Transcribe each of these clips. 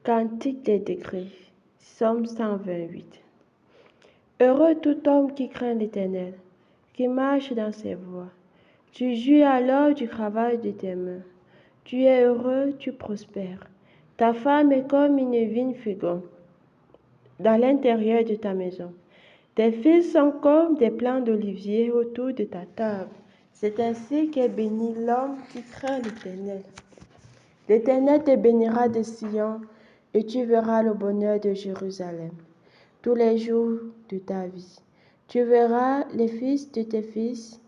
Cantique des décrets, Psaume 128. Heureux tout homme qui craint l'Éternel, qui marche dans ses voies. Tu jouis alors du travail de tes mains. Tu es heureux, tu prospères. Ta femme est comme une vigne féconde dans l'intérieur de ta maison. Tes fils sont comme des plants d'olivier autour de ta table. C'est ainsi qu'est béni l'homme qui craint l'Éternel. L'Éternel te bénira de Sion, et tu verras le bonheur de Jérusalem tous les jours de ta vie. Tu verras les fils de tes fils.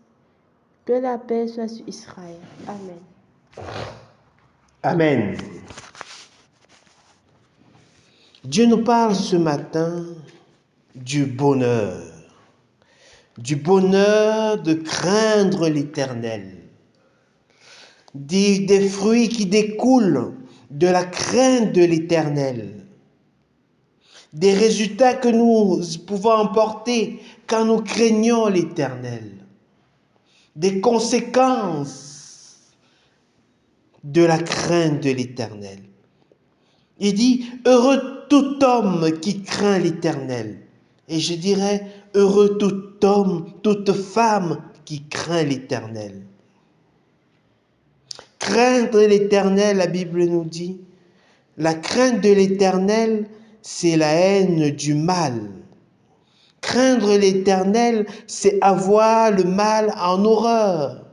Que la paix soit sur Israël. Amen. Amen. Dieu nous parle ce matin du bonheur de craindre l'Éternel, des fruits qui découlent de la crainte de l'Éternel, des résultats que nous pouvons emporter quand nous craignons l'Éternel, des conséquences de la crainte de l'Éternel. Il dit, heureux tout homme qui craint l'Éternel. Et je dirais, heureux tout homme, toute femme qui craint l'Éternel. Craindre l'Éternel, la Bible nous dit, la crainte de l'Éternel, c'est la haine du mal. Craindre l'Éternel, c'est avoir le mal en horreur.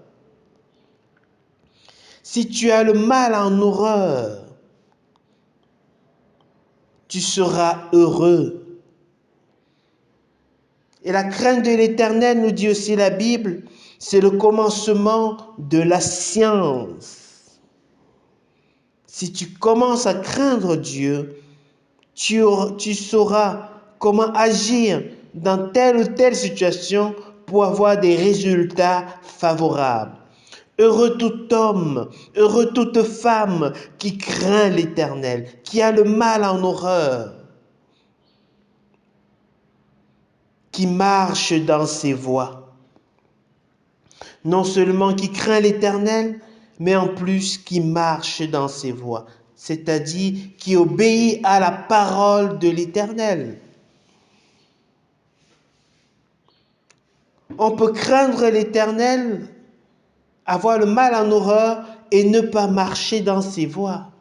Si tu as le mal en horreur, tu seras heureux. Et la crainte de l'Éternel, nous dit aussi la Bible, c'est le commencement de la science. Si tu commences à craindre Dieu, tu sauras comment agir dans telle ou telle situation pour avoir des résultats favorables. Heureux tout homme, heureux toute femme qui craint l'Éternel, qui a le mal en horreur, qui marche dans ses voies. Non seulement qui craint l'Éternel, mais en plus qui marche dans ses voies, c'est-à-dire qui obéit à la parole de l'Éternel. On peut craindre l'Éternel, avoir le mal en horreur et ne pas marcher dans ses voies.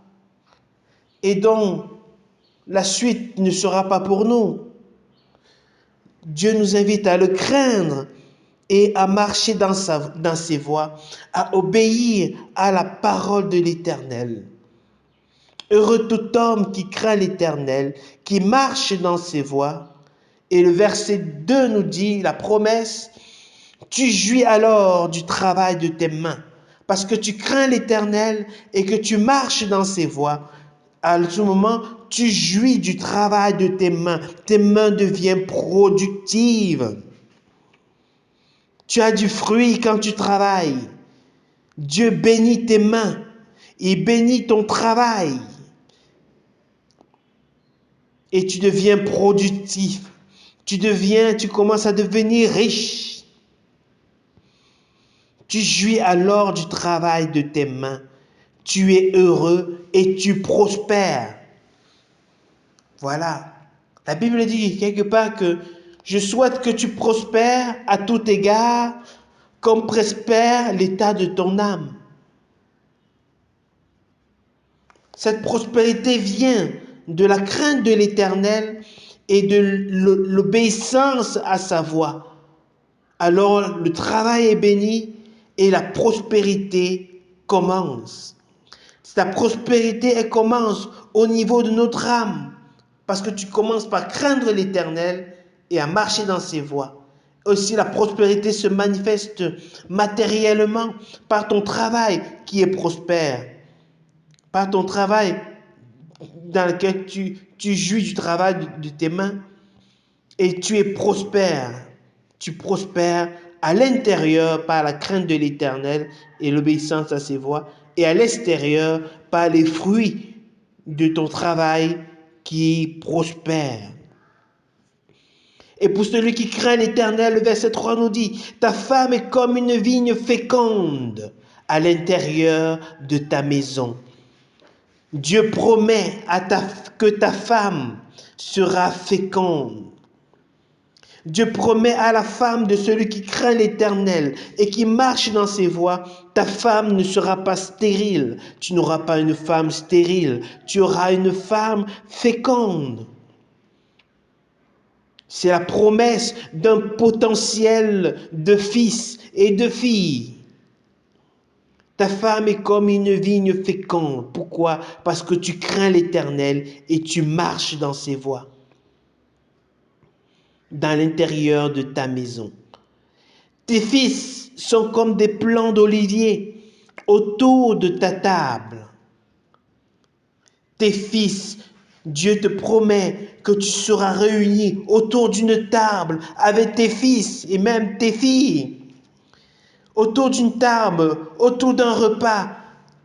Et donc, la suite ne sera pas pour nous. Dieu nous invite à le craindre et à marcher dans ses voies, à obéir à la parole de l'Éternel. Heureux tout homme qui craint l'Éternel, qui marche dans ses voies. Et le verset 2 nous dit la promesse, tu jouis alors du travail de tes mains, parce que tu crains l'Éternel et que tu marches dans ses voies. À ce moment, tu jouis du travail de tes mains deviennent productives. Tu as du fruit quand tu travailles. Dieu bénit tes mains, il bénit ton travail. Et tu deviens productif. Tu commences à devenir riche. Tu jouis alors du travail de tes mains. Tu es heureux et tu prospères. Voilà. La Bible dit quelque part que je souhaite que tu prospères à tout égard, comme prospère l'état de ton âme. Cette prospérité vient de la crainte de l'Éternel et de l'obéissance à sa voix. Alors le travail est béni et la prospérité commence. Ta prospérité, elle commence au niveau de notre âme. Parce que tu commences par craindre l'Éternel et à marcher dans ses voies. Aussi, la prospérité se manifeste matériellement par ton travail qui est prospère. Par ton travail dans lequel tu jouis du travail de tes mains et tu es prospère. Tu prospères à l'intérieur par la crainte de l'Éternel et l'obéissance à ses voies et à l'extérieur par les fruits de ton travail qui prospère. Et pour celui qui craint l'Éternel, le verset 3 nous dit, ta femme est comme une vigne féconde à l'intérieur de ta maison. Dieu promet que ta femme sera féconde. Dieu promet à la femme de celui qui craint l'Éternel et qui marche dans ses voies, ta femme ne sera pas stérile. Tu n'auras pas une femme stérile, tu auras une femme féconde. C'est la promesse d'un potentiel de fils et de filles. Ta femme est comme une vigne féconde. Pourquoi? Parce que tu crains l'Éternel et tu marches dans ses voies, dans l'intérieur de ta maison. Tes fils sont comme des plants d'olivier autour de ta table. Tes fils, Dieu te promet que tu seras réuni autour d'une table avec tes fils et même tes filles. Autour d'une table, autour d'un repas,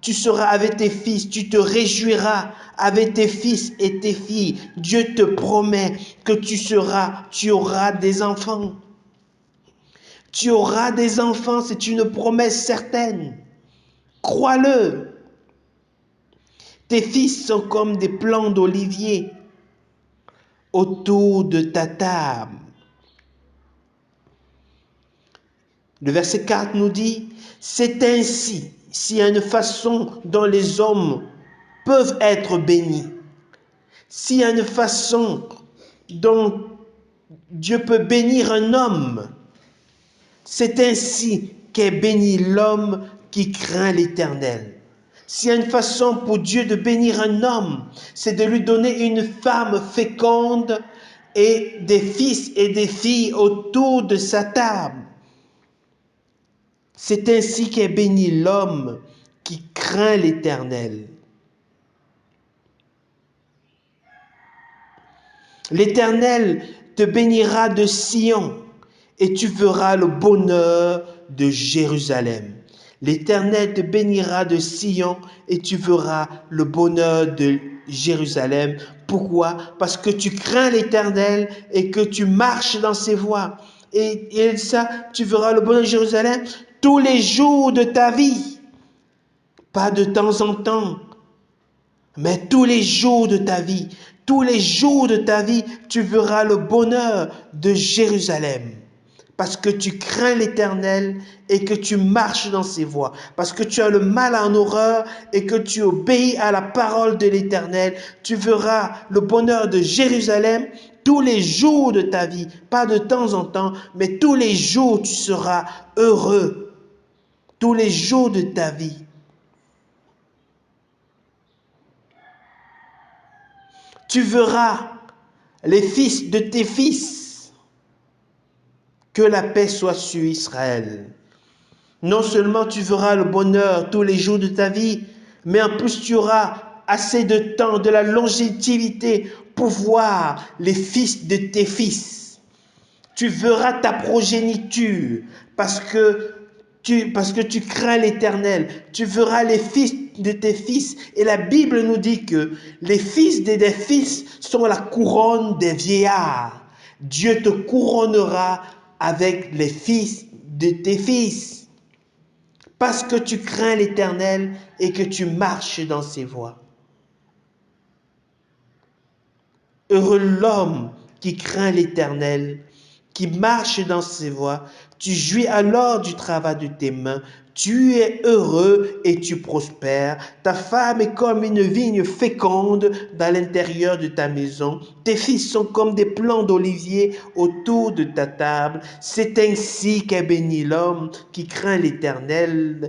tu seras avec tes fils, tu te réjouiras avec tes fils et tes filles. Dieu te promet que tu auras des enfants. Tu auras des enfants, c'est une promesse certaine. Crois-le. Tes fils sont comme des plants d'olivier autour de ta table. Le verset 4 nous dit, c'est ainsi, s'il y a une façon dont les hommes peuvent être bénis, s'il y a une façon dont Dieu peut bénir un homme, c'est ainsi qu'est béni l'homme qui craint l'Éternel. S'il y a une façon pour Dieu de bénir un homme, c'est de lui donner une femme féconde et des fils et des filles autour de sa table. C'est ainsi qu'est béni l'homme qui craint l'Éternel. L'Éternel te bénira de Sion et tu verras le bonheur de Jérusalem. L'Éternel te bénira de Sion et tu verras le bonheur de Jérusalem. Pourquoi? Parce que tu crains l'Éternel et que tu marches dans ses voies. Et ça, tu verras le bonheur de Jérusalem tous les jours de ta vie. Pas de temps en temps, mais tous les jours de ta vie. Tous les jours de ta vie, tu verras le bonheur de Jérusalem. Parce que tu crains l'Éternel et que tu marches dans ses voies. Parce que tu as le mal en horreur et que tu obéis à la parole de l'Éternel. Tu verras le bonheur de Jérusalem tous les jours de ta vie. Pas de temps en temps, mais tous les jours tu seras heureux. Tous les jours de ta vie. Tu verras les fils de tes fils. Que la paix soit sur Israël. Non seulement tu verras le bonheur tous les jours de ta vie, mais en plus tu auras assez de temps, de la longévité pour voir les fils de tes fils. Tu verras ta progéniture parce que tu crains l'Éternel. Tu verras les fils de tes fils. Et la Bible nous dit que les fils des fils sont la couronne des vieillards. Dieu te couronnera avec les fils de tes fils. Parce que tu crains l'Éternel et que tu marches dans ses voies. Heureux l'homme qui craint l'Éternel, qui marche dans ses voies. Tu jouis alors du travail de tes mains. Tu es heureux et tu prospères. Ta femme est comme une vigne féconde dans l'intérieur de ta maison. Tes fils sont comme des plants d'olivier autour de ta table. C'est ainsi qu'est béni l'homme qui craint l'Éternel.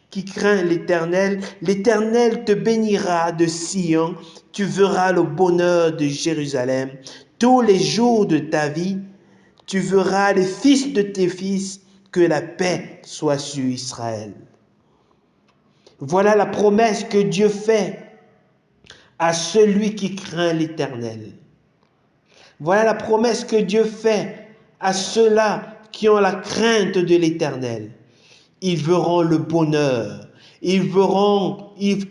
Qui craint l'Éternel. L'Éternel te bénira de Sion. Tu verras le bonheur de Jérusalem. Tous les jours de ta vie, tu verras les fils de tes fils, que la paix soit sur Israël. Voilà la promesse que Dieu fait à celui qui craint l'Éternel. Voilà la promesse que Dieu fait à ceux-là qui ont la crainte de l'Éternel. Ils verront le bonheur. Ils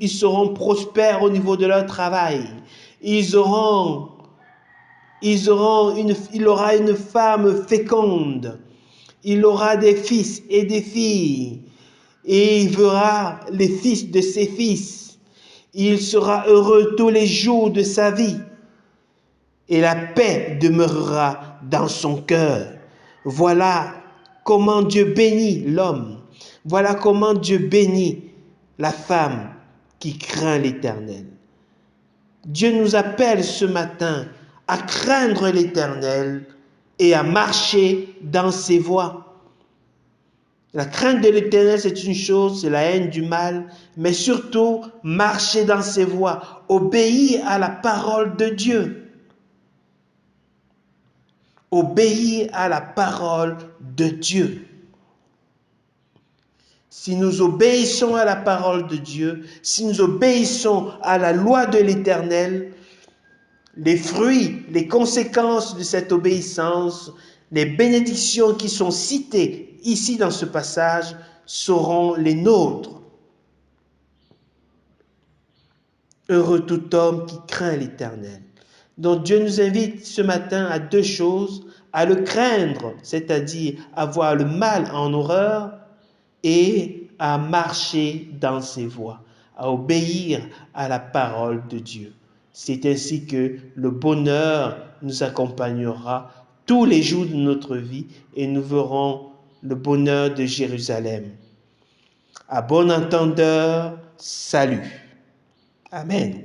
seront prospères au niveau de leur travail. Il aura une femme féconde. Il aura des fils et des filles. Et il verra les fils de ses fils. Il sera heureux tous les jours de sa vie et la paix demeurera dans son cœur. Voilà comment Dieu bénit l'homme. Voilà comment Dieu bénit la femme qui craint l'Éternel. Dieu nous appelle ce matin à craindre l'Éternel et à marcher dans ses voies. La crainte de l'Éternel, c'est une chose, c'est la haine du mal, mais surtout marcher dans ses voies, obéir à la parole de Dieu. Obéir à la parole de Dieu. Si nous obéissons à la parole de Dieu, si nous obéissons à la loi de l'Éternel, les fruits, les conséquences de cette obéissance, les bénédictions qui sont citées ici dans ce passage seront les nôtres. Heureux tout homme qui craint l'Éternel. Donc Dieu nous invite ce matin à deux choses, à le craindre, c'est-à-dire à voir le mal en horreur, et à marcher dans ses voies, à obéir à la parole de Dieu. C'est ainsi que le bonheur nous accompagnera tous les jours de notre vie et nous verrons le bonheur de Jérusalem. À bon entendeur, salut. Amen.